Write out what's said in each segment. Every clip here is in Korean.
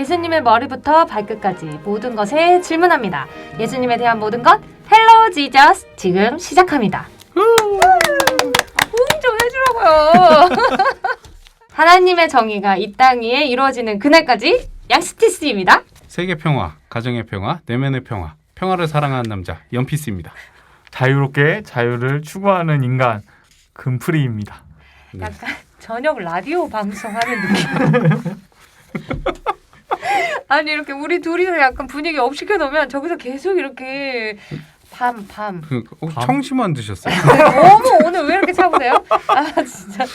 예수님의 머리부터 발끝까지 모든 것에 질문합니다. 예수님에 대한 모든 것 헬로 지저스 지금 시작합니다. 호응 좀 해주라고요. 하나님의 정의가 이 땅 위에 이루어지는 그날까지 양스티스입니다. 세계 평화, 가정의 평화, 내면의 평화, 평화를 사랑하는 남자 연피스입니다. 자유롭게 자유를 추구하는 인간 금프리입니다. 네. 약간 저녁 라디오 방송하는 느낌. 아니 이렇게 우리 둘이서 약간 분위기 업시켜 놓으면 저기서 계속 이렇게 밤. 청심환 드셨어요? 어머 오늘 왜 이렇게 차보세요? 아 진짜.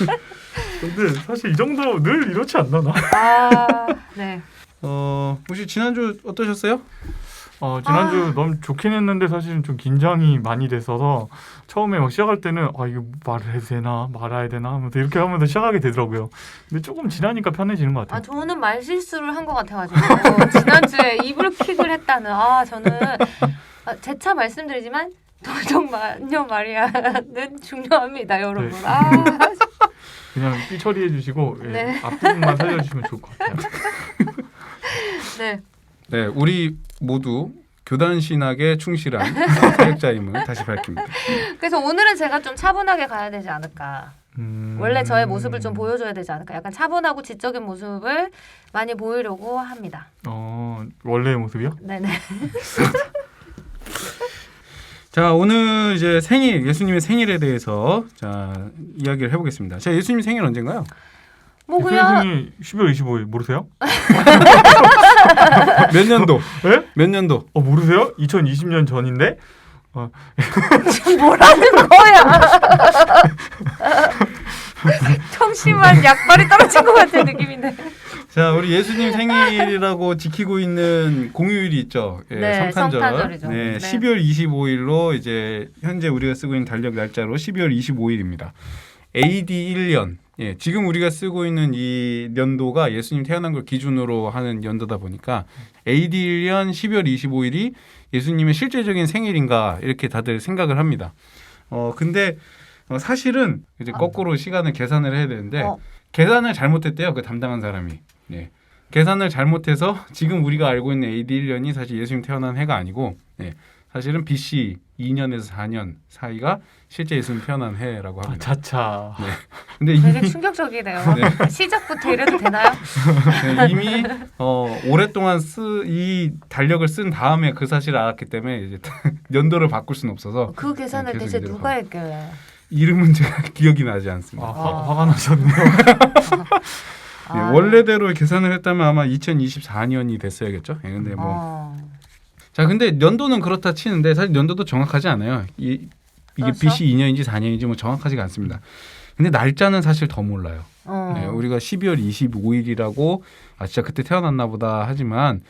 근데 사실 이 정도 늘 이렇지 않나? 아 네. 혹시 지난주 어떠셨어요? 지난주 너무 좋긴 했는데 사실은 좀 긴장이 많이 됐어서 처음에 막 시작할 때는 이거 말을 해도 되나 말아야 되나 하면서 이렇게 하면서 시작하게 되더라고요. 근데 조금 지나니까 편해지는 것 같아요. 저는 말 실수를 한 것 같아가지고 지난주에 이불킥을 했다는 저는 재차 말씀드리지만 도정마녀 마리아는 중요합니다 여러분. 네. 그냥 삐 처리해 주시고 네. 앞부분만 살려주시면 좋을 것 같아요. 네, 우리 모두 교단 신학에 충실한 사역자임을 다시 밝힙니다. 그래서 오늘은 제가 좀 차분하게 가야 되지 않을까. 원래 저의 모습을 좀 보여줘야 되지 않을까. 약간 차분하고 지적인 모습을 많이 보이려고 합니다. 원래의 모습이요? 네네. 자, 오늘 이제 예수님의 생일에 대해서 이야기를 해보겠습니다. 자, 예수님 생일 언젠가요? 뭐 그냥 생일 12월 25일 모르세요? 몇 년도? 네? 몇 년도? 모르세요? 2020년 전인데? 지금 뭐라는 거야? 청심한 약발이 떨어진 것 같은 느낌인데. 자, 우리 예수님 생일이라고 지키고 있는 공휴일이 있죠. 네, 성탄절이죠. 네, 네. 12월 25일로 이제 현재 우리가 쓰고 있는 달력 날짜로 12월 25일입니다. AD 1년. 예, 지금 우리가 쓰고 있는 이 연도가 예수님 태어난 걸 기준으로 하는 연도다 보니까 AD 1년 12월 25일이 예수님의 실제적인 생일인가 이렇게 다들 생각을 합니다. 근데 사실은 이제 거꾸로 시간을 계산을 해야 되는데 계산을 잘못했대요. 그 담당한 사람이. 네. 계산을 잘못해서 지금 우리가 알고 있는 AD 1년이 사실 예수님 태어난 해가 아니고 사실은 BC 2년에서 4년 사이가 실제 예수님 태어난 해라고 합니다. 차차. 네. 근데 되게 충격적이네요. 네. 시작부터 이래도 되나요? 네, 이미 오랫동안 이 달력을 쓴 다음에 그 사실을 알았기 때문에 이제 연도를 바꿀 수는 없어서 그 계산을 대체 누가 했길래? 이름은 제가 기억이 나지 않습니다. 화가 나셨네요. 네, 원래대로 계산을 했다면 아마 2024년이 됐어야겠죠. 근데 자, 근데 연도는 그렇다 치는데 사실 연도도 정확하지 않아요. 이게 그렇죠? BC 2년인지 4년인지 뭐 정확하지가 않습니다. 근데 날짜는 사실 더 몰라요. 네, 우리가 12월 25일이라고 진짜 그때 태어났나 보다 하지만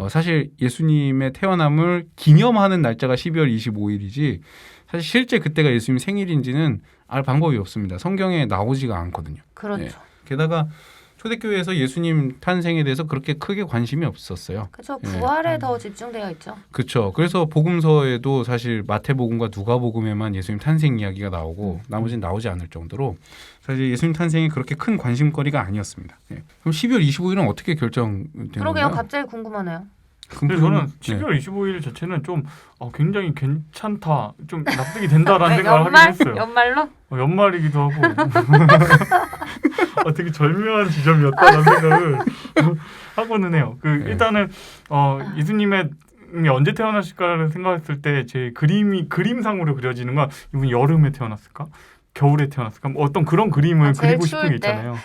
사실 예수님의 태어남을 기념하는 날짜가 12월 25일이지 사실 실제 그때가 예수님 생일인지는 알 방법이 없습니다. 성경에 나오지가 않거든요. 그렇죠. 네. 게다가 초대교회에서 예수님 탄생에 대해서 그렇게 크게 관심이 없었어요. 그렇죠. 부활에 더 집중되어 있죠. 그렇죠. 그래서 복음서에도 사실 마태복음과 누가복음에만 예수님 탄생 이야기가 나오고 나머지는 나오지 않을 정도로 사실 예수님 탄생이 그렇게 큰 관심거리가 아니었습니다. 그럼 12월 25일은 어떻게 결정된 그러게요. 건가요? 갑자기 궁금하네요. 근데 저는 12월 25일 자체는 좀 굉장히 괜찮다, 좀 납득이 된다라는 생각을 하긴 했어요. 연말로? 연말이기도 하고 되게 절묘한 지점이었다라는 생각을 하고는 해요. 일단은 예수님의 언제 태어나실까를 생각했을 때 제 그림상으로 그려지는 건 이분 여름에 태어났을까? 겨울에 태어났을까? 어떤 그런 그림을 그리고 싶은 게 있잖아요.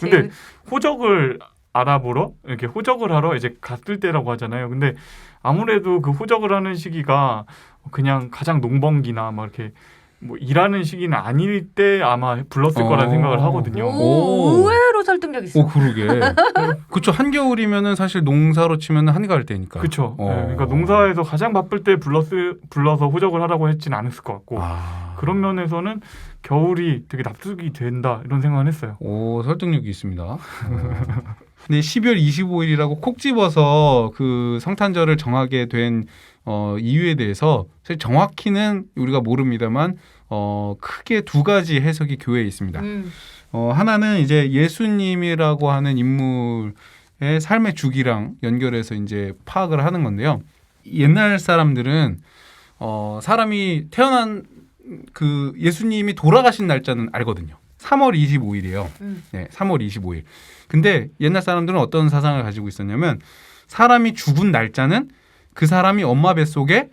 근데 호적을 알아보러 이렇게 호적을 하러 이제 갔을 때라고 하잖아요. 근데 아무래도 그 호적을 하는 시기가 그냥 가장 농번기나 막 이렇게 뭐 일하는 시기는 아닐 때 아마 불렀을 거라는 생각을 하거든요. 의외로 설득력 있어. 그러게. 그렇죠. 한겨울이면은 사실 농사로 치면 한가을 때니까. 그렇죠. 그러니까 농사에서 가장 바쁠 때 불러서 호적을 하라고 했지는 않았을 것 같고 그런 면에서는 겨울이 되게 납득이 된다 이런 생각을 했어요. 설득력이 있습니다. 근데 12월 25일이라고 콕 집어서 그 성탄절을 정하게 된 이유에 대해서 사실 정확히는 우리가 모릅니다만 크게 두 가지 해석이 교회에 있습니다. 하나는 이제 예수님이라고 하는 인물이 삶의 주기랑 연결해서 이제 파악을 하는 건데요. 옛날 사람들은 사람이 태어난 그 예수님이 돌아가신 날짜는 알거든요. 3월 25일이에요. 네, 3월 25일. 근데 옛날 사람들은 어떤 사상을 가지고 있었냐면 사람이 죽은 날짜는 그 사람이 엄마 뱃속에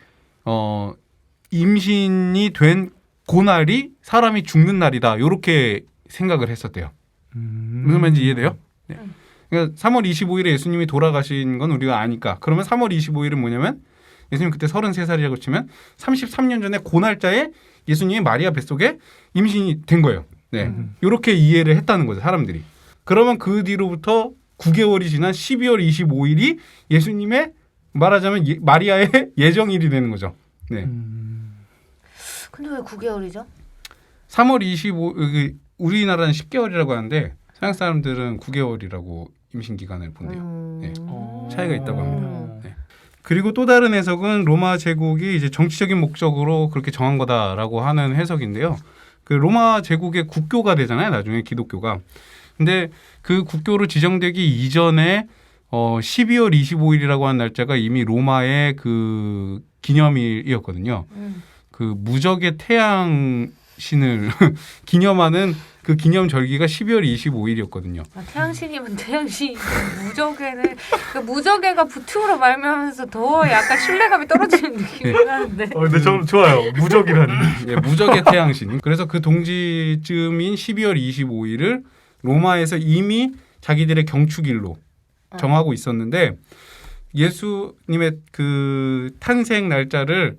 임신이 된 그날이 사람이 죽는 날이다. 이렇게 생각을 했었대요. 무슨 말인지 이해돼요? 네. 그러니까 3월 25일에 예수님이 돌아가신 건 우리가 아니까. 그러면 3월 25일은 뭐냐면 예수님 그때 33살이라고 치면 33년 전에 그 날짜에 예수님이 마리아 뱃속에 임신이 된 거예요. 네. 이렇게 이해를 했다는 거죠, 사람들이. 그러면 그 뒤로부터 9개월이 지난 12월 25일이 예수님의 말하자면 마리아의 예정일이 되는 거죠. 네. 근데 왜 9개월이죠? 3월 25 우리나라는 10개월이라고 하는데 서양 사람들은 9개월이라고 임신 기간을 본대요. 네. 차이가 있다고 합니다. 네. 그리고 또 다른 해석은 로마 제국이 이제 정치적인 목적으로 그렇게 정한 거다라고 하는 해석인데요. 그 로마 제국의 국교가 되잖아요. 나중에 기독교가. 근데 그 국교로 지정되기 이전에 12월 25일이라고 하는 날짜가 이미 로마의 그 기념일이었거든요. 그 무적의 태양신을 기념하는 그 기념 절기가 12월 25일이었거든요. 태양신이면 태양신, 무적에는 그 무적애가 부투로 말미암아서 더 약간 신뢰감이 떨어지는 느낌이 나는데. 근데 저는 좋아요. 무적이라니. 네, 무적의 태양신. 그래서 그 동지쯤인 12월 25일을 로마에서 이미 자기들의 경축일로 정하고 있었는데 예수님의 그 탄생 날짜를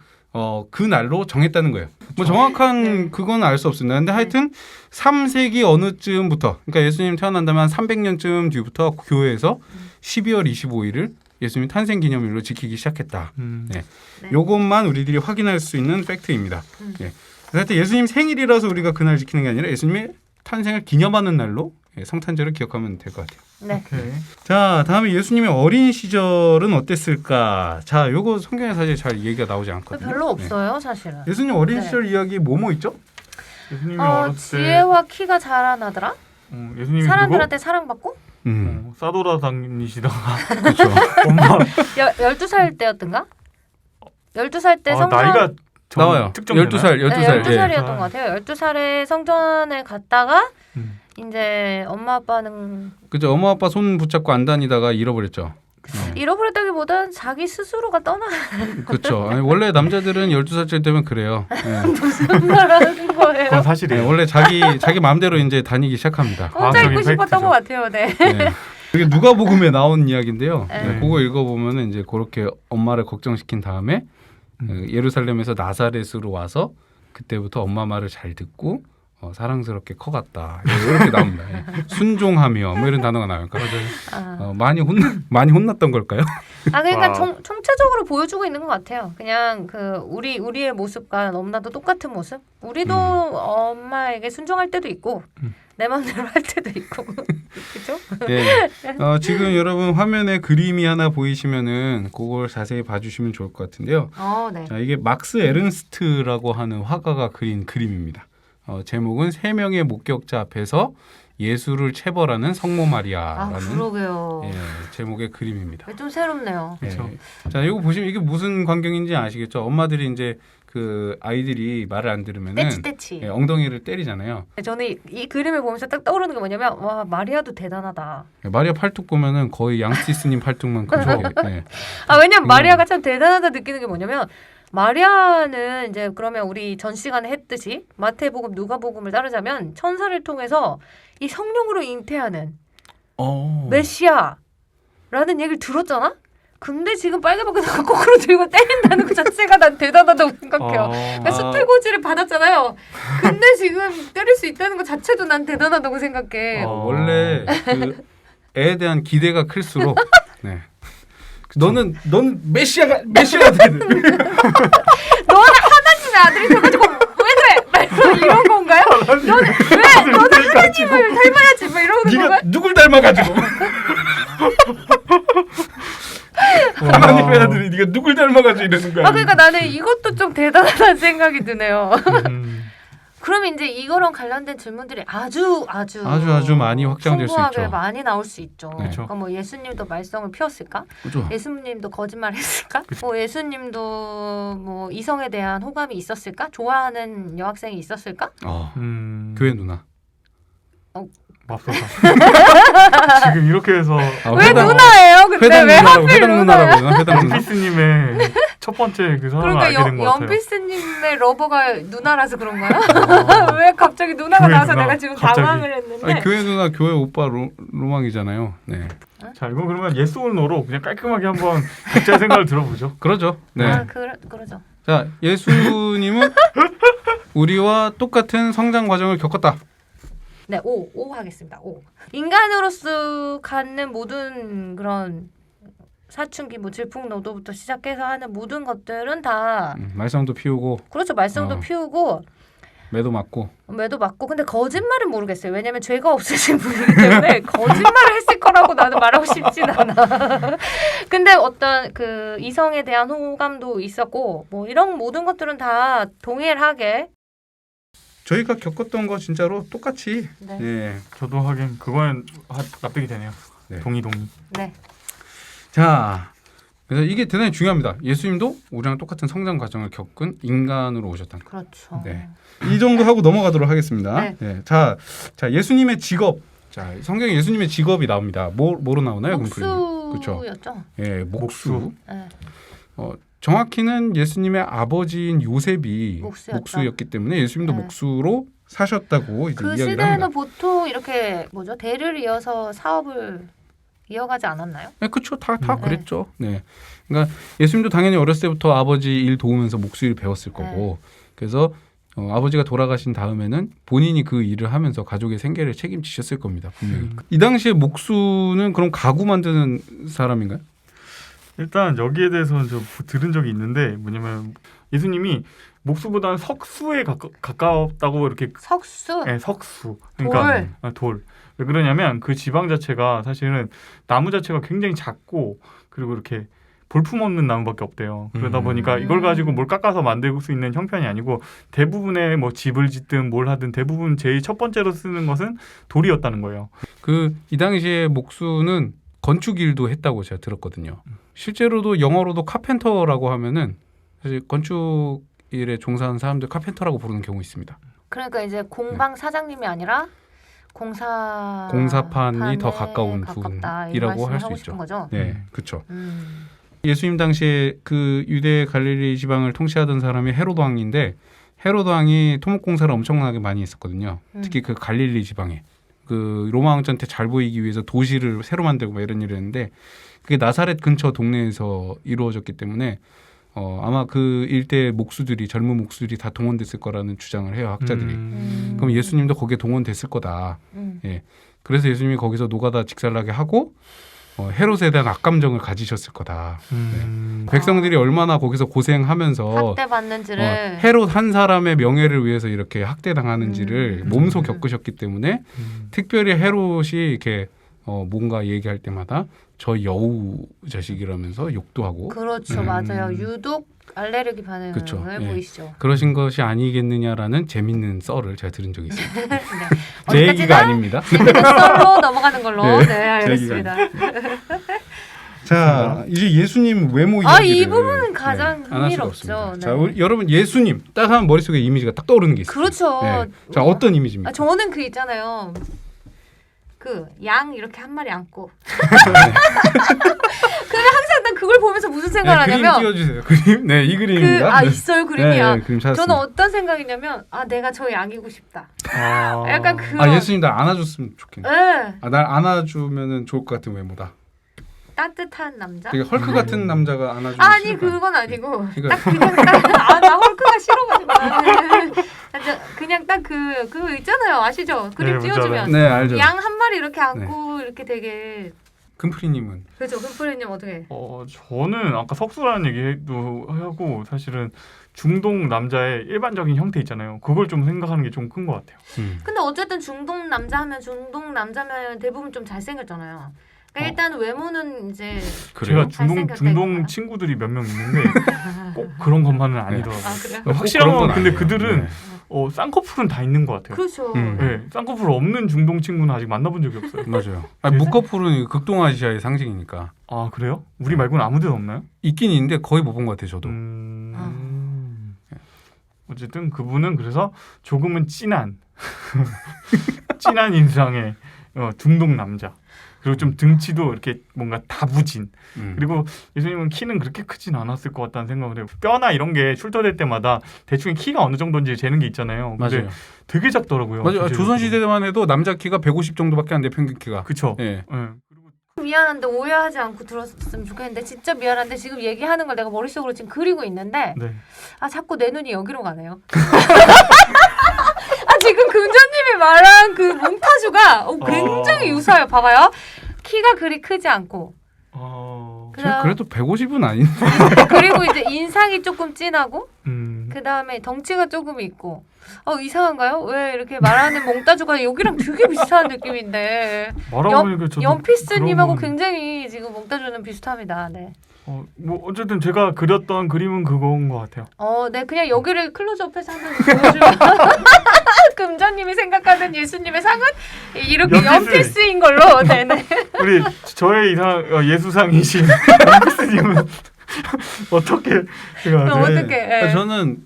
그 날로 정했다는 거예요. 뭐 정확한 그건 알 수 없습니다. 근데 하여튼 3세기 어느쯤부터, 그러니까 예수님 태어난다면 300년쯤 뒤부터 교회에서 12월 25일을 예수님 탄생 기념일로 지키기 시작했다. 네. 요것만 우리들이 확인할 수 있는 팩트입니다. 네. 하여튼 예수님 생일이라서 우리가 그날 지키는 게 아니라 예수님의 탄생을 기념하는 날로 성탄절을 기억하면 될 것 같아요. 네. 오케이. 자, 다음에 예수님의 어린 시절은 어땠을까? 자, 요거 성경에 사실 잘 얘기가 나오지 않거든요. 별로 없어요, 사실은. 예수님 어린 네. 시절 이야기 뭐뭐 있죠? 예수님이 어렸을 때 지혜와 키가 자라나더라? 예수님이 사람들한테 사랑받고? 싸돌아 다니시다가 그렇죠. 엄마 12살 때였던가? 12살 때 성전 나이가 나와요. 특정 12살, 12살. 12살이었던 것 같아요. 12살에 성전에 갔다가 음. 이제 엄마 아빠는 그죠. 엄마 아빠 손 붙잡고 안 다니다가 잃어버렸죠. 잃어버렸다기보단 자기 스스로가 떠나 그렇죠. 아니, 원래 남자들은 12살쯤 되면 그래요. 네. 무슨 말 하는 거예요? 그건 네, 사실이에요. 원래 자기 마음대로 이제 다니기 시작합니다. 혼자 과학적인 있고 싶었던 팩트죠. 것 같아요. 네. 네. 이게 누가복음에 나온 이야기인데요. 네. 네, 그거 읽어보면은 이제 그렇게 엄마를 걱정시킨 다음에 예루살렘에서 나사렛으로 와서 그때부터 엄마 말을 잘 듣고 사랑스럽게 커갔다. 이렇게 나옵니다. 예. 순종하며 뭐 이런 단어가 나와요. 그러니까 많이 혼났던 걸까요? 그러니까 와. 총체적으로 보여주고 있는 것 같아요. 그냥 그 우리의 모습과 너무나도 똑같은 모습. 우리도 엄마에게 순종할 때도 있고 내 마음대로 할 때도 있고 그렇죠? 네. 지금 여러분 화면에 그림이 하나 보이시면은 그걸 자세히 봐주시면 좋을 것 같은데요. 네. 자, 이게 막스 에른스트라고 하는 화가가 그린 그림입니다. 제목은 세 명의 목격자 앞에서 예수를 체벌하는 성모 마리아라는 그러게요. 제목의 그림입니다. 좀 새롭네요. 그렇죠. 자, 이거 보시면 이게 무슨 광경인지 아시겠죠? 엄마들이 이제 그 아이들이 말을 안 들으면은 떼치. 엉덩이를 때리잖아요. 저는 이 그림을 보면서 딱 떠오르는 게 뭐냐면 와 마리아도 대단하다. 마리아 팔뚝 보면은 거의 양치스님 팔뚝만큼 저게. 네. 왜냐면 마리아가 참 대단하다 느끼는 게 뭐냐면 마리아는 이제 그러면 우리 전 시간에 했듯이 마태복음 누가복음을 따르자면 천사를 통해서 이 성령으로 잉태하는 메시아라는 얘기를 들었잖아. 근데 지금 빨개벗겨서 거꾸로 들고 때린다는 것 자체가 난 대단하다고 생각해요. 그러니까 수필고지를 받았잖아요. 근데 지금 때릴 수 있다는 것 자체도 난 대단하다고 생각해. 원래 그 애에 대한 기대가 클수록 네. 너는 메시아가 돼. 너는 하나님의 아들이 돼가지고 왜 그래? 이런 건가요? 너는 하나님을 닮아야지 뭐 이러는 건가요? 네가 누굴 닮아가지고? 하나님의 아들이 네가 누굴 닮아가지고 이러는 거야? 그러니까 나는 이것도 좀 대단하다는 생각이 드네요. 그럼 이제 이거랑 관련된 질문들이 아주 많이 확장될 수 풍부하게 있죠. 많이 나올 수 있죠. 네. 그러니까 뭐 예수님도 말썽을 피웠을까? 그죠? 예수님도 거짓말했을까? 그쵸. 뭐 예수님도 뭐 이성에 대한 호감이 있었을까? 좋아하는 여학생이 있었을까? 교회 누나. 맙소사. 지금 이렇게 해서 왜 회당- 누나예요? 근데 회당 왜 누나라고 하필 회당 누나예요? 누나라고 해요? 회당 누나. 연피스님의 첫 번째 그 사랑을 그러니까 알게 된 것 같아요. 연필스님의 러버가 누나라서 그런가요? 아, 왜 갑자기 누나가 교회 나와서 누나, 내가 지금 갑자기. 당황을 했는데. 아니, 교회 누나 교회 오빠 로망이잖아요. 네. 자, 이거 그러면 예스 올 노로 그냥 깔끔하게 한번 각자의 생각을 들어보죠. 그러죠. 네. 아 그러죠. 자, 예수님은 우리와 똑같은 성장 과정을 겪었다. 네, 5 하겠습니다. 5. 인간으로서 갖는 모든 그런 사춘기, 뭐 질풍노도부터 시작해서 하는 모든 것들은 다 말썽도 피우고 그렇죠. 말썽도 피우고 매도 맞고. 매도 맞고. 근데 거짓말은 모르겠어요. 왜냐면 죄가 없으신 분이기 때문에 거짓말을 했을 거라고 나는 말하고 싶진 않아. 근데 어떤 그 이성에 대한 호감도 있었고 뭐 이런 모든 것들은 다 동일하게 저희가 겪었던 거 진짜로 똑같이. 네. 네. 저도 하긴 그거는 납득이 되네요. 네. 동의. 네. 자, 그래서 이게 대단히 중요합니다. 예수님도 우리랑 똑같은 성장 과정을 겪은 인간으로 오셨다는 거. 그렇죠. 네. 이 정도 하고 넘어가도록 하겠습니다. 네. 네. 자, 예수님의 직업. 자, 성경에 예수님의 직업이 나옵니다. 뭐로 나오나요, 금프리님? 그렇죠. 목수였죠. 예, 목수. 네. 정확히는 예수님의 아버지인 요셉이 목수였죠. 목수였기 때문에 예수님도 네. 목수로 사셨다고 이제 그 이야기를 시대에는 합니다. 보통 이렇게 뭐죠? 대를 이어서 사업을 이어가지 않았나요? 네, 그렇죠. 다 네. 그랬죠. 네. 그러니까 예수님도 당연히 어렸을 때부터 아버지 일 도우면서 목수일 배웠을 거고, 그래서 아버지가 돌아가신 다음에는 본인이 그 일을 하면서 가족의 생계를 책임지셨을 겁니다. 분명히. 이 당시에 목수는 그럼 가구 만드는 사람인가요? 일단 여기에 대해서는 저 들은 적이 있는데 뭐냐면 예수님이 목수보다는 석수에 가까웠다고 이렇게 석수, 석수. 그러니까 돌. 왜 그러냐면 그 지방 자체가 사실은 나무 자체가 굉장히 작고 그리고 이렇게 볼품없는 나무밖에 없대요. 그러다 보니까 이걸 가지고 뭘 깎아서 만들 수 있는 형편이 아니고 대부분의 뭐 집을 짓든 뭘 하든 대부분 제일 첫 번째로 쓰는 것은 돌이었다는 거예요. 이 당시에 목수는 건축 일도 했다고 제가 들었거든요. 실제로도 영어로도 카펜터라고 하면은 사실 건축 일에 종사하는 사람들 카펜터라고 부르는 경우 있습니다. 그러니까 이제 공방 사장님이 아니라 공사판이 더 가까운 분이라고 할 수 있죠. 거죠? 네, 그렇죠. 예수님 당시에 그 유대 갈릴리 지방을 통치하던 사람이 헤롯 왕인데 헤롯 왕이 토목공사를 엄청나게 많이 했었거든요. 특히 그 갈릴리 지방에 그 로마 왕전 때 잘 보이기 위해서 도시를 새로 만들고 막 이런 일을 했는데 그게 나사렛 근처 동네에서 이루어졌기 때문에 아마 그 일대 목수들이 젊은 목수들이 다 동원됐을 거라는 주장을 해요, 학자들이. 그럼 예수님도 거기에 동원됐을 거다. 예. 그래서 예수님이 거기서 노가다 직살나게 하고 헤롯에 대한 악감정을 가지셨을 거다. 네. 백성들이 얼마나 거기서 고생하면서 학대받는지를 헤롯 한 사람의 명예를 위해서 이렇게 학대당하는지를 몸소 겪으셨기 때문에 특별히 헤롯이 이렇게 뭔가 얘기할 때마다 저 여우 자식이라면서 욕도 하고 그렇죠. 맞아요. 유독 알레르기 반응을 그쵸. 예. 보이시죠. 그러신 것이 아니겠느냐라는 재밌는 썰을 제가 들은 적이 있습니다. 네. 제 얘기가 아닙니다. 재밌는 썰로 넘어가는 걸로. 네, 네, 알겠습니다. 자, 이제 예수님 외모 이 이야기를 부분은 가장 안 할 수가 흥미롭죠. 없습니다. 네. 자, 여러분 예수님 딱 하면 머릿속에 이미지가 딱 떠오르는 게 있어요. 그렇죠. 네. 자, 어떤 이미지입니까? 저는 그 있잖아요. 그 양 이렇게 한 마리 안고. 근데 항상 난 그걸 보면서 무슨 생각을 하냐면 그림 띄워주세요. 그림? 네, 이 그림입니다. 있어요 그림이야. 네, 그림 찾았습니다. 저는 어떤 생각이냐면 내가 저 양이고 싶다. 약간 그런. 예수님 날 안아줬으면 좋겠네. 네. 날 안아주면은 좋을 것 같은 외모다. 따뜻한 남자? 되게 헐크 같은 남자가 안아주면 아니 싫을 거 아니에요? 그건 아니고 그러니까- 딱 그냥 나 헐크가 싫어가지고 그냥 딱 그 있잖아요 아시죠? 그림 뭔지 띄워주면 네, 알죠. 양 한 마리 이렇게 안고 이렇게 되게 금프리님은 그렇죠. 금프리님 어떻게? 저는 아까 석수라는 얘기도 하고 사실은 중동 남자의 일반적인 형태 있잖아요. 그걸 좀 생각하는 게 좀 큰 것 같아요. 근데 어쨌든 중동 남자 하면 중동 남자면 대부분 좀 잘생겼잖아요. 그러니까 일단 외모는 이제 그래요? 제가 중동 잘생겼다니까. 친구들이 몇 명 있는데 꼭 그런 것만은 아니더라고요. 아 그래요? 확실한 꼭 그런 건 근데 아니에요. 그들은 네. 쌍꺼풀은 다 있는 것 같아요. 그렇죠. 네, 쌍꺼풀 없는 중동 친구는 아직 만나본 적이 없어요. 맞아요. 아니, 무커풀은 극동아시아의 상징이니까 아 그래요? 우리 말고는 아무 데도 없나요? 있긴 있는데 거의 못 본 것 같아요. 저도. 어쨌든 그분은 그래서 조금은 진한 인상의 중동 남자. 그리고 좀 등치도 이렇게 뭔가 다부진. 그리고 예수님은 키는 그렇게 크진 않았을 것 같다는 생각을 해요. 뼈나 이런 게 출토될 때마다 대충 키가 어느 정도인지 재는 게 있잖아요. 근데 맞아요. 되게 작더라고요. 맞아요. 전체적으로. 조선시대만 해도 남자 키가 150 정도밖에 안 돼, 평균 키가. 그쵸. 예. 그리고 미안한데 오해하지 않고 들었으면 좋겠는데 진짜 미안한데 지금 얘기하는 걸 내가 머릿속으로 지금 그리고 있는데 네. 아 자꾸 내 눈이 여기로 가네요. 아 지금 금전님이 말한 그 몽타주가 굉장히 유사해요. 봐봐요. 키가 그리 크지 않고 그래도 150은 아닌데. 그리고 이제 인상이 조금 진하고 음. 그 다음에 덩치가 조금 있고 이상한가요? 왜 이렇게 말하는 몽따주가 여기랑 되게 비슷한 느낌인데 말하고 보니까 저도 연피스님하고 그런- 굉장히 지금 몽따주는 비슷합니다. 네. 뭐 어쨌든 제가 그렸던 그림은 그거인 것 같아요. 네 그냥 여기를 클로즈업해서 한번 보여주면 금자님이 생각하는 예수님의 상은 이렇게 연피스. 연피스인 걸로 네네. 우리 저의 이상 예수상이신 엠피스님은 어떻게 그럼 생각하세요? 어떻게? 예. 저는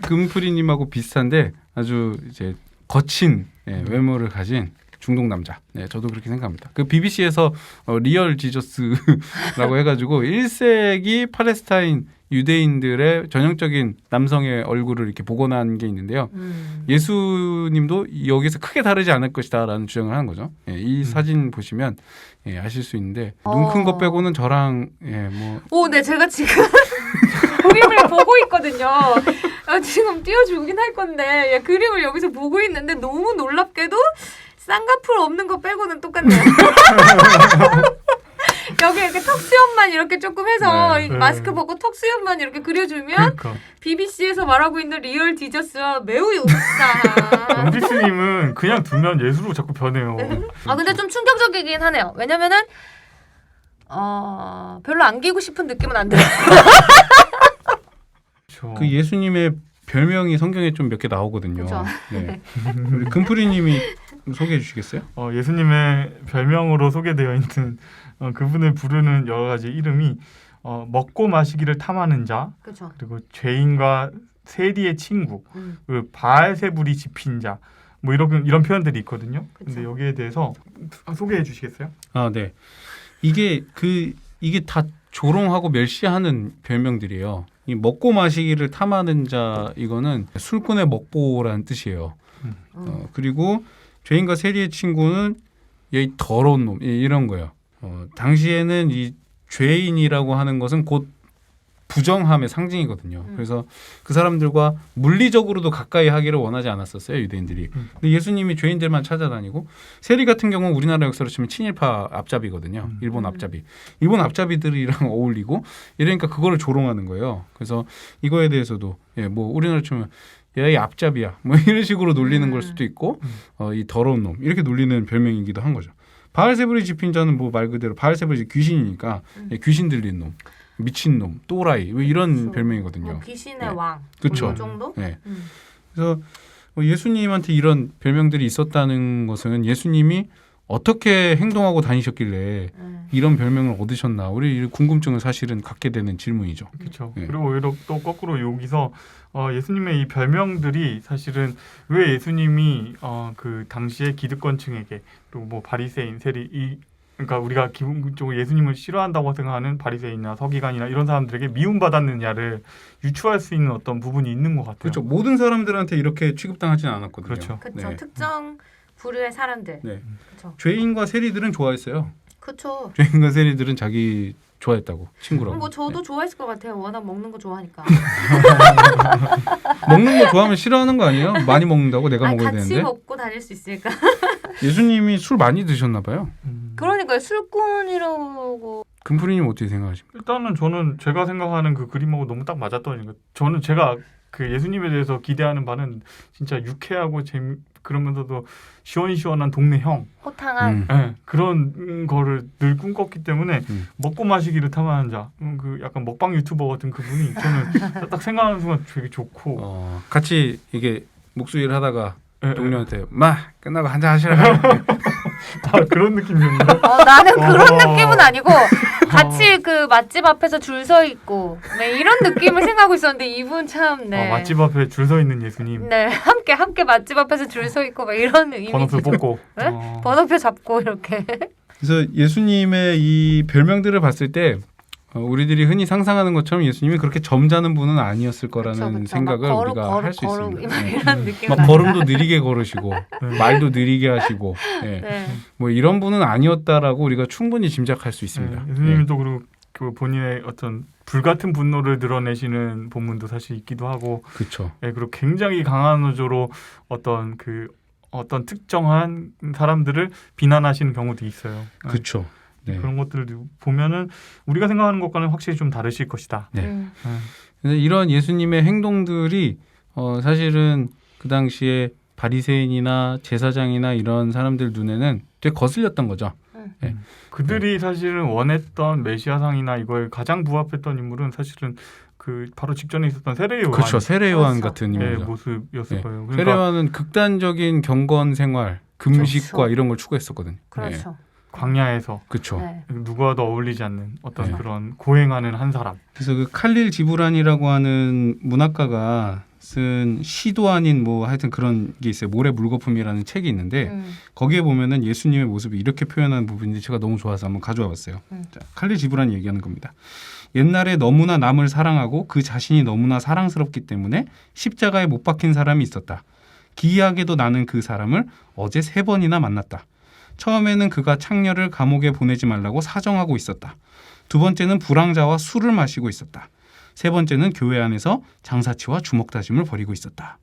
금프리님하고 비슷한데 아주 이제 거친 외모를 가진 중동 남자. 네, 저도 그렇게 생각합니다. 그 BBC에서 리얼 지저스라고 해가지고 1세기 팔레스타인 유대인들의 전형적인 남성의 얼굴을 이렇게 복원한 게 있는데요. 예수님도 여기서 크게 다르지 않을 것이다라는 주장을 하는 거죠. 이 사진 보시면 아실 수 있는데 눈 큰 것 빼고는 저랑 네 제가 지금 그림을 보고 있거든요. 지금 띄워주긴 할 건데 그림을 여기서 보고 있는데 너무 놀랍게도 쌍꺼풀 없는 거 빼고는 똑같네요. 여기 이렇게 턱수염만 이렇게 조금 해서 네. 이 마스크 벗고 턱수염만 이렇게 그려주면 그러니까 BBC에서 말하고 있는 리얼 디저스와 매우 흡사. 엠피스님은 그냥 두면 예수로 자꾸 변해요. 근데 좀 충격적이긴 하네요. 왜냐면은 별로 안기고 싶은 느낌은 안 들어요. 그렇죠. 그 예수님의 별명이 성경에 좀 몇 개 나오거든요. 그쵸. 네. 우리 금프리님이 소개해 주시겠어요? 예수님의 별명으로 소개되어 있는 그분을 부르는 여러 가지 이름이 먹고 마시기를 탐하는 자, 그렇죠. 그리고 죄인과 세리의 친구, 그리고 바알세불이 집힌 자, 뭐 이런 표현들이 있거든요. 근데 그쵸. 여기에 대해서 소개해 주시겠어요? 네. 이게 다 조롱하고 멸시하는 별명들이에요. 이 먹고 마시기를 탐하는 자 이거는 술꾼의 먹보라는 뜻이에요. 그리고 죄인과 세리의 친구는 이 더러운 놈 이런 거예요. 당시에는 이 죄인이라고 하는 것은 곧 부정함의 상징이거든요. 그래서 그 사람들과 물리적으로도 가까이 하기를 원하지 않았었어요, 유대인들이. 근데 예수님이 죄인들만 찾아다니고 세리 같은 경우는 우리나라 역사로 치면 친일파 앞잡이거든요. 일본 앞잡이. 일본 앞잡이들이랑 어울리고 이러니까 그거를 조롱하는 거예요. 그래서 이거에 대해서도 뭐 우리나라 치면 야, 이 앞잡이야. 뭐 이런 식으로 놀리는 걸 수도 있고 이 더러운 놈 이렇게 놀리는 별명이기도 한 거죠. 바알세불이 집힌 자는 뭐 말 그대로 바알세불이 귀신이니까 귀신 들린 놈. 미친 놈, 또라이 뭐 이런 그렇죠. 별명이거든요. 귀신의 왕. 그쵸. 이 정도? 네. 그래서 예수님한테 이런 별명들이 있었다는 것은 예수님이 어떻게 행동하고 다니셨길래 이런 별명을 얻으셨나 우리 궁금증을 사실은 갖게 되는 질문이죠. 그렇죠. 네. 그리고 오히려 또 거꾸로 여기서 예수님의 이 별명들이 사실은 왜 예수님이 그 당시의 기득권층에게 그리고 뭐 바리새인, 세리 그러니까 우리가 기본적으로 예수님을 싫어한다고 생각하는 바리새인이나 서기관이나 이런 사람들에게 미움받았느냐를 유추할 수 있는 어떤 부분이 있는 것 같아요. 그렇죠. 모든 사람들한테 이렇게 취급당하지는 않았거든요. 그렇죠. 그렇죠. 네. 특정 부류의 사람들. 네. 그렇죠. 죄인과 세리들은 좋아했어요. 그렇죠. 죄인과 세리들은 자기 좋아했다고 친구라고. 뭐 저도 좋아했을 것 같아요. 워낙 먹는 거 좋아하니까. 먹는 거 좋아하면 싫어하는 거 아니에요? 많이 먹는다고 내가 먹어야 같이 되는데. 먹고 다닐 수 있으니까. 예수님이 술 많이 드셨나 봐요. 그러니까요. 술꾼이라고. 금프리님 어떻게 생각하십니까? 일단은 저는 제가 생각하는 그 그림하고 너무 딱 맞았더니 저는 제가 그 예수님에 대해서 기대하는 바는 진짜 유쾌하고 그러면서도 시원시원한 동네 형 호탕한. 예, 그런 거를 늘 꿈꿨기 때문에 먹고 마시기를 탐하는 자, 그 약간 먹방 유튜버 같은 그분이 저는 딱 생각하는 순간 되게 좋고 같이 이게 목소리를 하다가 예, 동료한테 마 끝나고 한잔 하시라고. 그런 느낌이었는데 나는 그런 느낌은 아니고 같이 그 맛집 앞에서 줄 서 있고 네, 이런 느낌을 생각하고 있었는데 이분 참 네. 맛집 앞에 줄 서 있는 예수님 네 함께 맛집 앞에서 줄 서 있고 막 이런 번호표 이미지 뽑고 네? 번호표 잡고 이렇게 그래서 예수님의 이 별명들을 봤을 때 우리들이 흔히 상상하는 것처럼 예수님이 그렇게 점잖은 분은 아니었을 거라는 생각을 우리가 할 수 있습니다. 이런 느낌 막 걸음도 느리게 걸으시고 말도 느리게 하시고 네. 뭐 이런 분은 아니었다라고 우리가 충분히 짐작할 수 있습니다. 예수님도 그리고 그 본인의 어떤 불같은 분노를 드러내시는 본문도 사실 있기도 하고 그렇죠. 그리고 굉장히 강한 어조로 어떤 특정한 사람들을 비난하시는 경우도 있어요. 그렇죠. 네. 그런 것들을 보면은 우리가 생각하는 것과는 확실히 좀 다르실 것이다. 네. 그래서 이런 예수님의 행동들이 사실은 그 당시에 바리새인이나 제사장이나 이런 사람들 눈에는 되게 거슬렸던 거죠. 네. 그들이 사실은 원했던 메시아상이나 이거에 가장 부합했던 인물은 사실은 그 바로 직전에 있었던 세례 요한, 그렇죠. 세례 요한 그렇죠. 같은 의 인물이죠. 모습이었을 네. 거예요. 세례 요한은 극단적인 경건 생활, 금식과 그렇죠. 이런 걸 추구했었거든요. 그렇죠. 광야에서 그렇죠. 네. 누구와도 어울리지 않는 어떤 네. 그런 고행하는 한 사람. 그래서 그 칼릴 지브란이라고 하는 문학가가 쓴 시도 아닌 뭐 하여튼 그런 게 있어요. 모래 물거품이라는 책이 있는데 거기에 보면은 예수님의 모습을 이렇게 표현하는 부분인데 제가 너무 좋아서 한번 가져와 봤어요. 자, 칼릴 지브란이 얘기하는 겁니다. 옛날에 너무나 남을 사랑하고 그 자신이 너무나 사랑스럽기 때문에 십자가에 못 박힌 사람이 있었다. 기이하게도 나는 그 사람을 어제 3번이나 만났다. 처음에는 그가 창녀를 감옥에 보내지 말라고 사정하고 있었다. 두 번째는 불황자와 술을 마시고 있었다. 세 번째는 교회 안에서 장사치와 주먹다짐을 벌이고 있었다.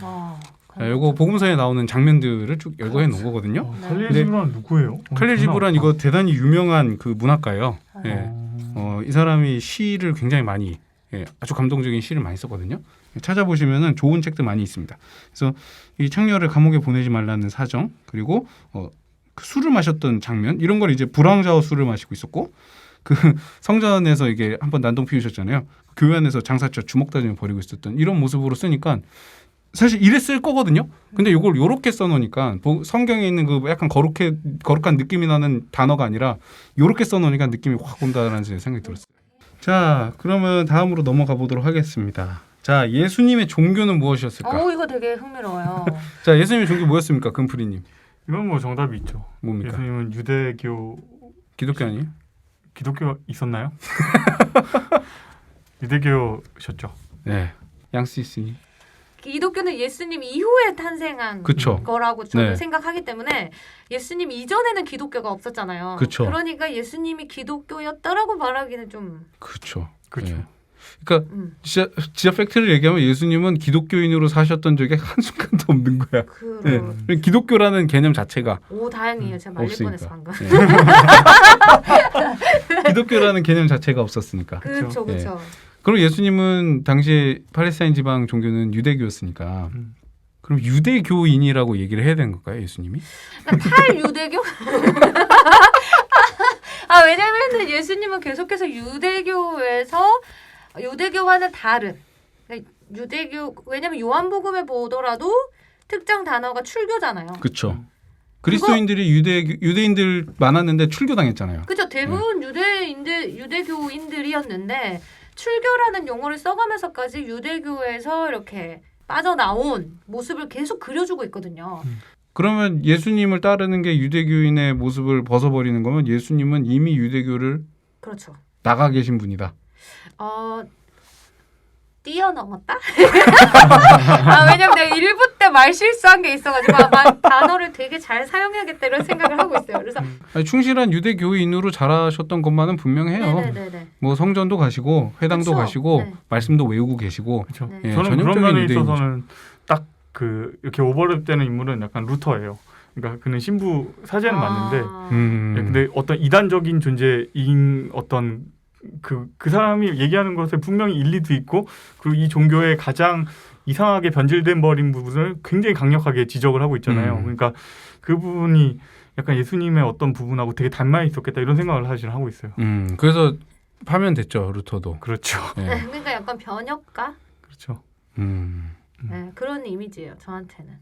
자, 이거 복음서에 나오는 장면들을 쭉 열거해 놓은 거거든요. 네. 칼릴 근데 지브란 누구예요? 칼릴 지브란 이거 대단히 유명한 그 문학가예요. 예. 어. 이 사람이 시를 굉장히 많이 아주 감동적인 시를 많이 썼거든요. 찾아보시면은 좋은 책도 많이 있습니다. 그래서 이 창녀를 감옥에 보내지 말라는 사정 그리고 그 술을 마셨던 장면 이런 걸 이제 불황자와 술을 마시고 있었고 그 성전에서 이게 한번 난동 피우셨잖아요. 교회 안에서 장사치와 주먹다짐을 벌이고 있었던 이런 모습으로 쓰니까 사실 이랬을 거거든요. 근데 이걸 요렇게 써놓으니까 성경에 있는 그 약간 거룩한 느낌이 나는 단어가 아니라 요렇게 써놓으니까 느낌이 확 온다라는 생각이 들었어요. 자, 그러면 다음으로 넘어가 보도록 하겠습니다. 자, 예수님의 종교는 무엇이었을까? 이거 되게 흥미로워요. 자, 예수님의 종교 뭐였습니까? 금프리님. 이건 뭐 정답이 있죠. 뭡니까? 예수님은 유대교 기독교 아니에요? 기독교 있었나요? 유대교셨죠. 네. 양스이스님. 기독교는 예수님 이후에 탄생한 그쵸. 거라고 저는 네. 생각하기 때문에 예수님 이전에는 기독교가 없었잖아요. 그쵸. 그러니까 예수님이 기독교였다라고 말하기는 좀 그렇죠. 그러니까 진짜 팩트를 얘기하면 예수님은 기독교인으로 사셨던 적이 한순간도 없는 거야. 네. 기독교라는 개념 자체가 오 다행이에요. 제가 말릴 없으니까. 뻔했어 방금. 네. 기독교라는 개념 자체가 없었으니까. 그렇죠, 그렇죠. 그럼 예수님은 당시에 팔레스타인 지방 종교는 유대교였으니까 그럼 유대교인이라고 얘기를 해야 되는 걸까요, 예수님이? 그러니까 탈유대교? 왜냐면은 예수님은 계속해서 유대교와는 다른 그러니까 왜냐면 요한복음에 보더라도 특정 단어가 출교잖아요. 그렇죠. 그리스도인들이 유대인들 많았는데 출교당했잖아요. 그렇죠. 대부분 유대교인들이었는데 출교라는 용어를 써가면서까지 유대교에서 이렇게 빠져나온 모습을 계속 그려주고 있거든요. 그러면 예수님을 따르는 게 유대교인의 모습을 벗어버리는 거면 예수님은 이미 유대교를 그렇죠. 나가 계신 분이다. 뛰어넘었다? 왜냐면 내가 1부 때 말 실수한 게 있어가지고 단어를 되게 잘 사용해야겠다 이런 생각을 하고 있어요. 그래서 충실한 유대교인으로 자라셨던 것만은 분명해요. 네네네. 뭐 성전도 가시고 회당도 그쵸? 가시고 네. 말씀도 외우고 계시고. 그렇죠. 네. 예, 저는 그런 전형적인 면에 유대인이죠. 있어서는 딱 그 이렇게 오버랩되는 인물은 약간 루터예요. 그러니까 그는 신부 사제는 맞는데 근데 어떤 이단적인 존재인 어떤 그 사람이 얘기하는 것에 분명히 일리도 있고 그리고 이 종교의 가장 이상하게 변질된 버린 부분을 굉장히 강력하게 지적을 하고 있잖아요. 그러니까 그 부분이 약간 예수님의 어떤 부분하고 되게 닮아 있었겠다 이런 생각을 사실 하고 있어요. 그래서 파면됐죠 루터도. 그렇죠. 네. 그러니까 약간 변혁가 그렇죠. 네, 그런 이미지예요 저한테는.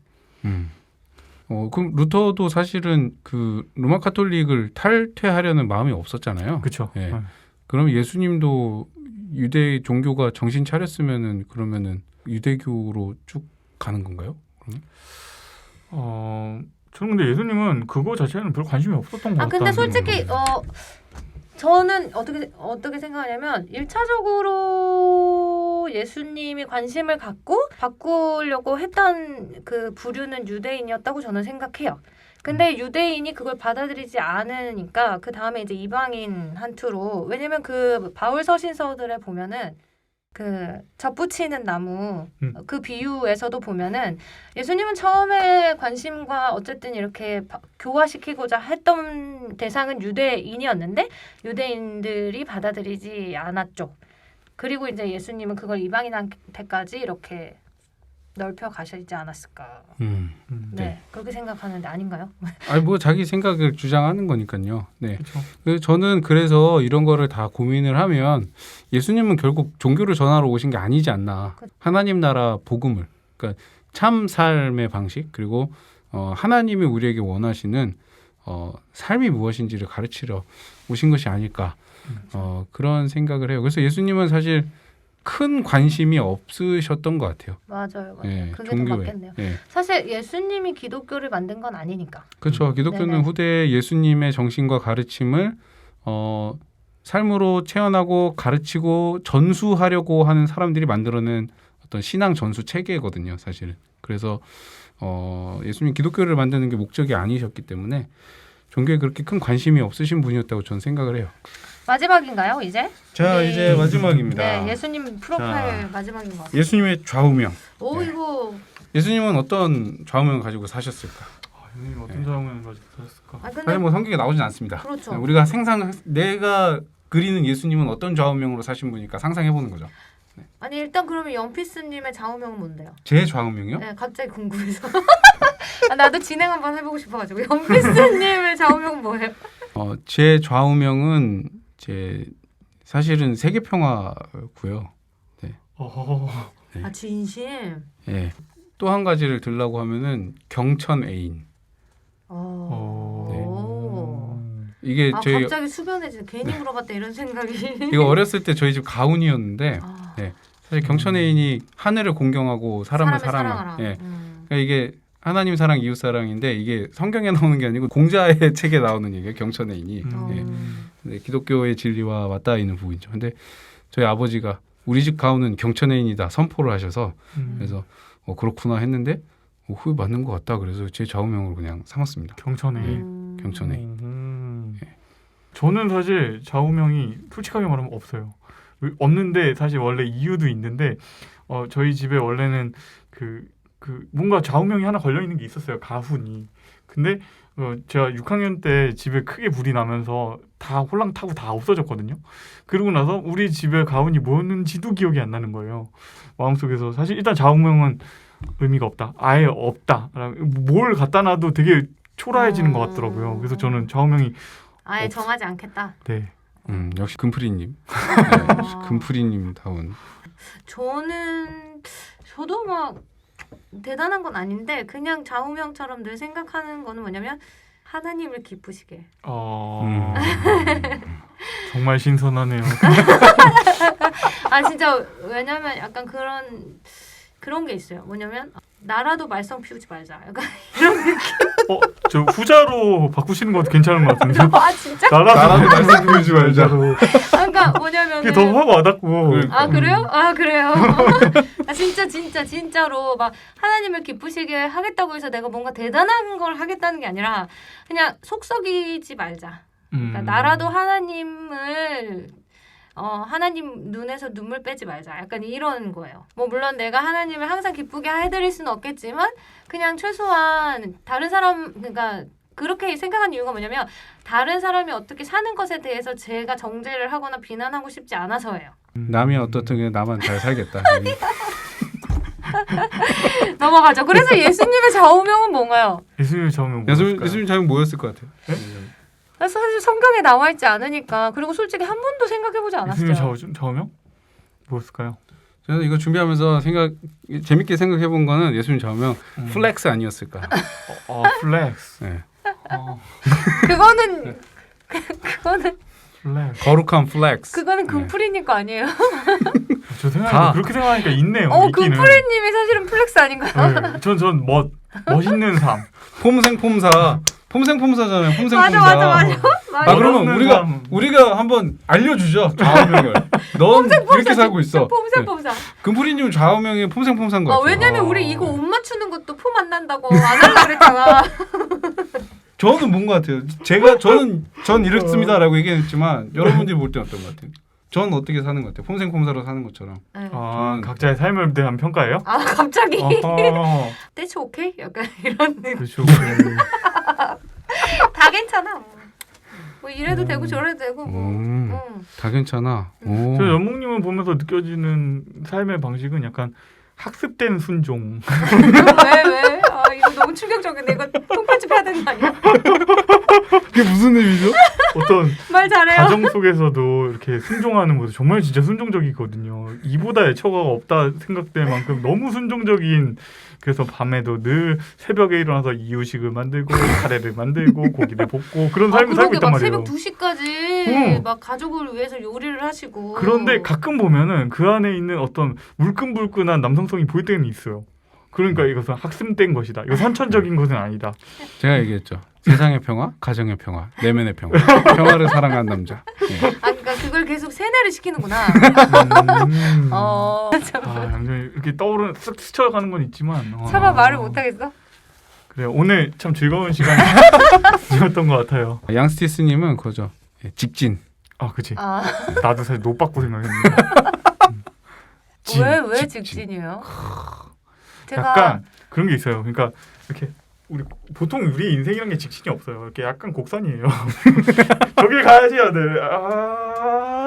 그럼 루터도 사실은 그 로마 카톨릭을 탈퇴하려는 마음이 없었잖아요. 그렇죠. 예. 그럼 예수님도 유대 종교가 정신 차렸으면은 그러면은 유대교로 쭉 가는 건가요? 그러면? 저는 근데 예수님은 그거 자체는 별 관심이 없었던 것 같아요. 근데 솔직히 저는 어떻게 생각하냐면 1차적으로 예수님이 관심을 갖고 바꾸려고 했던 그 부류는 유대인이었다고 저는 생각해요. 근데 유대인이 그걸 받아들이지 않으니까 그 다음에 이제 이방인 한투로, 왜냐면 그 바울 서신서들에 보면은 그 접붙이는 나무 그 비유에서도 보면은 예수님은 처음에 관심과 어쨌든 이렇게 교화시키고자 했던 대상은 유대인이었는데 유대인들이 받아들이지 않았죠. 그리고 이제 예수님은 그걸 이방인한테까지 이렇게 넓혀 가시지 않았을까. 네, 그렇게 생각하는데 아닌가요? 아니 뭐 자기 생각을 주장하는 거니까요. 네. 그렇죠. 저는 그래서 이런 거를 다 고민을 하면 예수님은 결국 종교를 전하러 오신 게 아니지 않나. 하나님 나라 복음을, 그러니까 참 삶의 방식, 그리고 하나님이 우리에게 원하시는 삶이 무엇인지를 가르치러 오신 것이 아닐까. 그런 생각을 해요. 그래서 예수님은 사실 큰 관심이 없으셨던 것 같아요. 맞아요. 예, 그게 종교에. 더 맞겠네요. 예. 사실 예수님이 기독교를 만든 건 아니니까. 그렇죠. 기독교는 네네. 후대 예수님의 정신과 가르침을 삶으로 체현하고 가르치고 전수하려고 하는 사람들이 만들어낸 어떤 신앙 전수 체계거든요, 사실은. 그래서 예수님 기독교를 만드는 게 목적이 아니셨기 때문에 종교에 그렇게 큰 관심이 없으신 분이었다고 저는 생각을 해요. 마지막인가요, 이제? 자, 우리- 이제 마지막입니다. 네, 예수님 프로파일 마지막인 것 같아요. 예수님의 좌우명. 오, 네. 이거. 예수님은 어떤 좌우명을 가지고 사셨을까? 예수님 어떤 사람을 가지고 사셨을까? 근데 사실 뭐 성경에 나오진 않습니다. 그렇죠. 우리가 내가 그리는 예수님은 어떤 좌우명으로 사신 분일까 상상해 보는 거죠. 아니 일단 그러면 영피스님의 좌우명은 뭔데요? 제 좌우명이요? 네, 갑자기 궁금해서. 나도 진행 한번 해보고 싶어가지고 영피스님의 좌우명은 뭐예요? 제 좌우명은 사실은 세계평화고요. 네. 아 진심. 예. 또 한 가지를 들라고 하면은 경천 애인. 이게 저희 갑자기 수변해지. 괜히 물어봤다 이런 생각이. 이거 어렸을 때 저희 집 가훈이었는데 아, 네. 사실 경천 애인이 하늘을 공경하고 사람을 사랑하라. 예. 그러니까 이게 하나님 사랑 이웃 사랑인데 이게 성경에 나오는 게 아니고 공자의 책에 나오는 얘기예요. 경천 애인이. 예. 네, 기독교의 진리와 맞닿아 있는 부분이죠. 근데 저희 아버지가 우리 집 가훈은 경천 애인이다 선포를 하셔서 그래서 그렇구나 했는데 그게 맞는 것 같다. 그래서 제 좌우명으로 그냥 삼았습니다. 경천에. 경천 애인. 저는 사실 좌우명이 솔직하게 말하면 없어요. 없는데 사실 원래 이유도 있는데 저희 집에 원래는 그 뭔가 좌우명이 하나 걸려 있는 게 있었어요. 가훈이. 근데 제가 6학년 때 집에 크게 불이 나면서 다 홀랑 타고 다 없어졌거든요. 그러고 나서 우리 집에 가훈이 뭐였는지도 기억이 안 나는 거예요. 마음속에서 사실 일단 좌우명은 의미가 없다. 아예 없다. 뭘 갖다 놔도 되게 초라해지는 것 같더라고요. 그래서 저는 좌우명이 아예 정하지 않겠다. 네. 역시 금프리님. 네, 금프리님 다운. 저도 막 대단한 건 아닌데 그냥 좌우명처럼 늘 생각하는 거는 뭐냐면 하나님을 기쁘시게. 정말 신선하네요. 아 진짜 왜냐면 약간 그런 게 있어요. 뭐냐면 나라도 말썽 피우지 말자. 약간 이런 느낌. 저 후자로 바꾸시는 것도 괜찮은 것 같은데. 아 진짜? 나라도 말썽 피우지 말자. 그러니까 뭐냐면 그게 더 확 와닿고. 아 그래요? 아 그래요. 아 진짜로 막 하나님을 기쁘시게 하겠다고 해서 내가 뭔가 대단한 걸 하겠다는 게 아니라 그냥 속 썩이지 말자. 그러니까 나라도 하나님을 하나님 눈에서 눈물 빼지 말자. 약간 이런 거예요. 뭐 물론 내가 하나님을 항상 기쁘게 해드릴 수는 없겠지만 그냥 최소한 다른 사람 그러니까 그렇게 생각한 이유가 뭐냐면 다른 사람이 어떻게 사는 것에 대해서 제가 정죄를 하거나 비난하고 싶지 않아서예요. 남이 어떻든 그냥 나만 잘 살겠다. 넘어가죠. 그래서 예수님의 좌우명은 뭔가요? 예수님의 좌우명 예수님 잘 뭐였을 것 같아요. 그래서 사실 성경에 나와 있지 않으니까 그리고 솔직히 한 번도 생각해보지 않았어요. 예수님의 좌우명? 뭐였을까요? 저는 이거 준비하면서 재밌게 생각해본 거는 예수님 좌우명 플렉스 아니었을까. 플렉스. 네. 그거는 플렉스. 거룩한 플렉스. 그거는 금프리님 거 아니에요? 저 생각하니까 그렇게 생각하니까 있네요. 있기는. 금프리님이 사실은 플렉스 아닌가요? 네. 전 멋있는 삶. 폼생폼사잖아요. 폼생폼사. 맞아. 그러면 우리가 한번 알려주죠. 좌우명을. 넌 이렇게 살고 있어. 폼생폼사. 금프리님은 좌우명이 폼생폼사인 것 같아요. 왜냐면 우리 이거 옷 맞추는 것도 폼 안 난다고 안 하려고 그랬잖아. 저는 뭔 것 같아요. 전 이렇습니다라고 얘기했지만 여러분들이 볼 때 어떤 것 같아요? 전 어떻게 사는 것 같아요? 폼생폼사로 사는 것처럼. 네. 각자의 삶에 대한 평가예요? 갑자기. That's okay? 약간 이런 느낌. 그렇죠. 다 괜찮아. 뭐 이래도 되고 저래도 되고. 다 괜찮아. 저 연목님을 보면서 느껴지는 삶의 방식은 약간 학습된 순종. 왜? 이거 너무 충격적인데 이거 통편집해야 되는 거 아니야? 그게 무슨 의미죠? 어떤 말 잘해요. 가정 속에서도 이렇게 순종하는 모습 정말 진짜 순종적이거든요. 이보다 애처가 없다 생각될 만큼 너무 순종적인. 그래서 밤에도 늘 새벽에 일어나서 이유식을 만들고 카레를 만들고 고기를 볶고 그런 삶을 살고 있단 말이에요. 새벽 2시까지 막 가족을 위해서 요리를 하시고. 그런데 가끔 보면은 그 안에 있는 어떤 울끈불끈한 남성성이 보일 때는 있어요. 그러니까 이것은 학습된 것이다. 이거 선천적인 것은 아니다. 제가 얘기했죠. 세상의 평화, 가정의 평화, 내면의 평화. 평화를 사랑하는 남자. 네. 그러니까 그걸 계속 세뇌를 시키는구나. 양정이 이렇게 떠오르는 쓱 스쳐가는 건 있지만 차마 말을 못하겠어? 그래 오늘 참 즐거운 시간이었던 것 같아요. 양스티스님은 그거죠. 직진. 그치. 나도 사실 노받고 생각했는데. 왜 직진이에요? 약간 그런 게 있어요. 그러니까 이렇게 보통 우리 인생이란 게 직진이 없어요. 이렇게 약간 곡선이에요. 저길 가야지 해야 돼.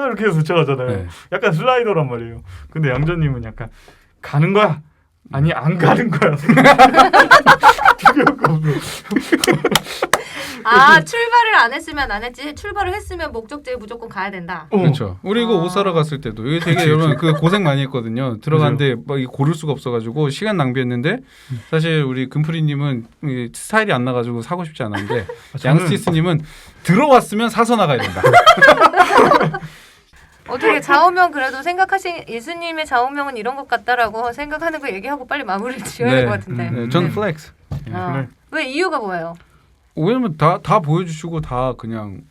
이렇게 해서 스쳐가잖아요. 네. 약간 슬라이더란 말이에요. 근데 양전님은 약간 가는 거야. 아니 안 가는 거야. 출발을 안 했으면 안 했지 출발을 했으면 목적지에 무조건 가야 된다. 그렇죠. 우리 이거 옷 사러 갔을 때도 이게 되게 여러분 그 고생 많이 했거든요. 들어갔는데 막 고를 수가 없어가지고 시간 낭비했는데 사실 우리 금프리님은 스타일이 안 나가지고 사고 싶지 않았는데 양스티스님은 들어왔으면 사서 나가야 된다. 어떻게 좌우명 그래도 생각하신 예수님의 좌우명은 이런 것 같다라고 생각하는 거 얘기하고 빨리 마무리를 지어야 될 것 같은데. 저는 플렉스. 왜 이유가 뭐예요? 왜냐면 다 보여주시고 다 그냥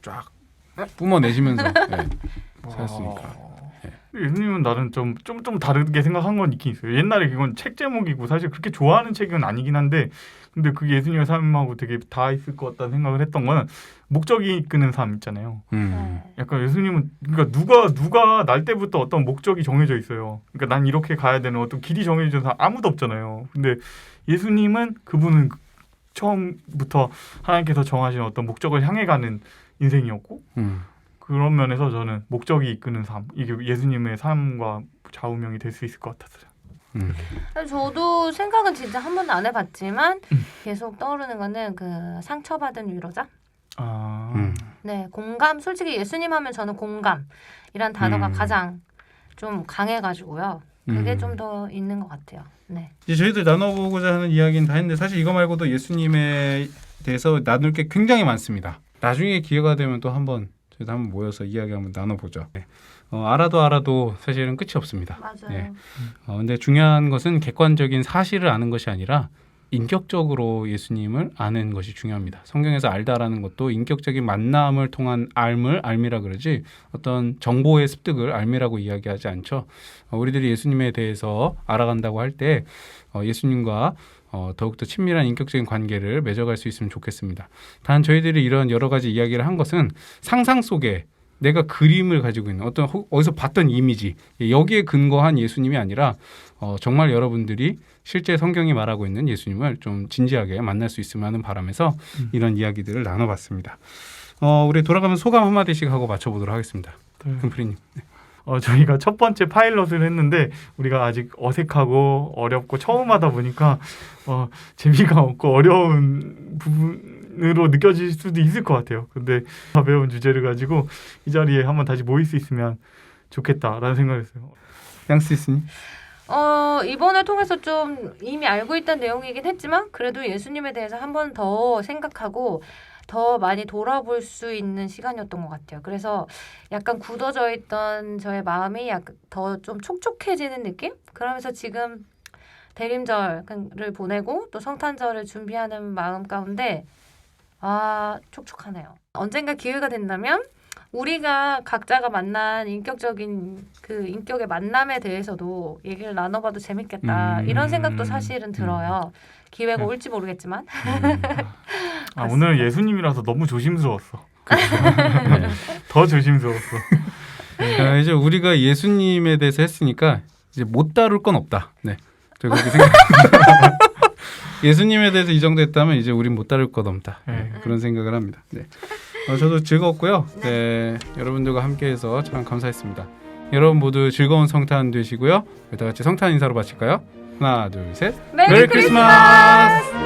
쫙 뿜어내시면서 살았으니까. 예수님은 나는 좀 다르게 생각한 건 있긴 있어요. 옛날에 그건 책 제목이고 사실 그렇게 좋아하는 책은 아니긴 한데 근데 그게 예수님의 삶하고 되게 다 있을 것 같다는 생각을 했던 거는 목적이 이끄는 삶 있잖아요. 약간 예수님은 그러니까 누가 날 때부터 어떤 목적이 정해져 있어요. 그러니까 난 이렇게 가야 되는 어떤 길이 정해져 있는 사람 아무도 없잖아요. 근데 예수님은 그분은 처음부터 하나님께서 정하신 어떤 목적을 향해 가는 인생이었고 그런 면에서 저는 목적이 이끄는 삶 이게 예수님의 삶과 좌우명이 될 수 있을 것 같았어요. 저도 생각은 진짜 한 번도 안 해봤지만 계속 떠오르는 거는 그 상처받은 위로자. 네, 공감. 솔직히 예수님 하면 저는 공감이란 단어가 가장 좀 강해가지고요. 그게 좀 더 있는 것 같아요. 네. 이제 저희들 나눠보고자 하는 이야기는 다 했는데 사실 이거 말고도 예수님에 대해서 나눌 게 굉장히 많습니다. 나중에 기회가 되면 또 저희도 한번 모여서 이야기 한번 나눠보죠. 네. 알아도 사실은 끝이 없습니다. 맞아요. 네. 근데 중요한 것은 객관적인 사실을 아는 것이 아니라 인격적으로 예수님을 아는 것이 중요합니다. 성경에서 알다라는 것도 인격적인 만남을 통한 알미라 그러지 어떤 정보의 습득을 알미라고 이야기하지 않죠. 우리들이 예수님에 대해서 알아간다고 할 때 예수님과 더욱더 친밀한 인격적인 관계를 맺어갈 수 있으면 좋겠습니다. 단 저희들이 이런 여러 가지 이야기를 한 것은 상상 속에 내가 그림을 가지고 있는 어떤 어디서 봤던 이미지 여기에 근거한 예수님이 아니라 정말 여러분들이 실제 성경이 말하고 있는 예수님을 좀 진지하게 만날 수 있으면 하는 바람에서 이런 이야기들을 나눠봤습니다. 우리 돌아가면 소감 한마디씩 하고 맞춰보도록 하겠습니다. 금프리님. 저희가 첫 번째 파일럿을 했는데 우리가 아직 어색하고 어렵고 처음 하다 보니까 재미가 없고 어려운 부분으로 느껴질 수도 있을 것 같아요. 근데 가벼운 주제를 가지고 이 자리에 한번 다시 모일 수 있으면 좋겠다라는 생각을 했어요. 양스 있으니? 이번을 통해서 좀 이미 알고 있던 내용이긴 했지만 그래도 예수님에 대해서 한 번 더 생각하고 더 많이 돌아볼 수 있는 시간이었던 것 같아요. 그래서 약간 굳어져 있던 저의 마음이 약간 더 좀 촉촉해지는 느낌? 그러면서 지금 대림절을 보내고 또 성탄절을 준비하는 마음 가운데 촉촉하네요. 언젠가 기회가 된다면 우리가 각자가 만난 인격적인 그 인격의 만남에 대해서도 얘기를 나눠봐도 재밌겠다. 이런 생각도 사실은 들어요. 기회가 올지 모르겠지만. 오늘 예수님이라서 너무 조심스러웠어. 더 조심스러웠어. 이제 우리가 예수님에 대해서 했으니까 이제 못 다룰 건 없다. 네, 저 그렇게 생각합니다. 예수님에 대해서 이 정도 했다면 이제 우린 못 다룰 것 없다. 네, 그런 생각을 합니다. 네. 저도 즐거웠고요. 네, 여러분들과 함께해서 참 감사했습니다. 여러분 모두 즐거운 성탄 되시고요. 다 같이 성탄 인사로 마칠까요? 하나, 둘, 셋. 메리 크리스마스!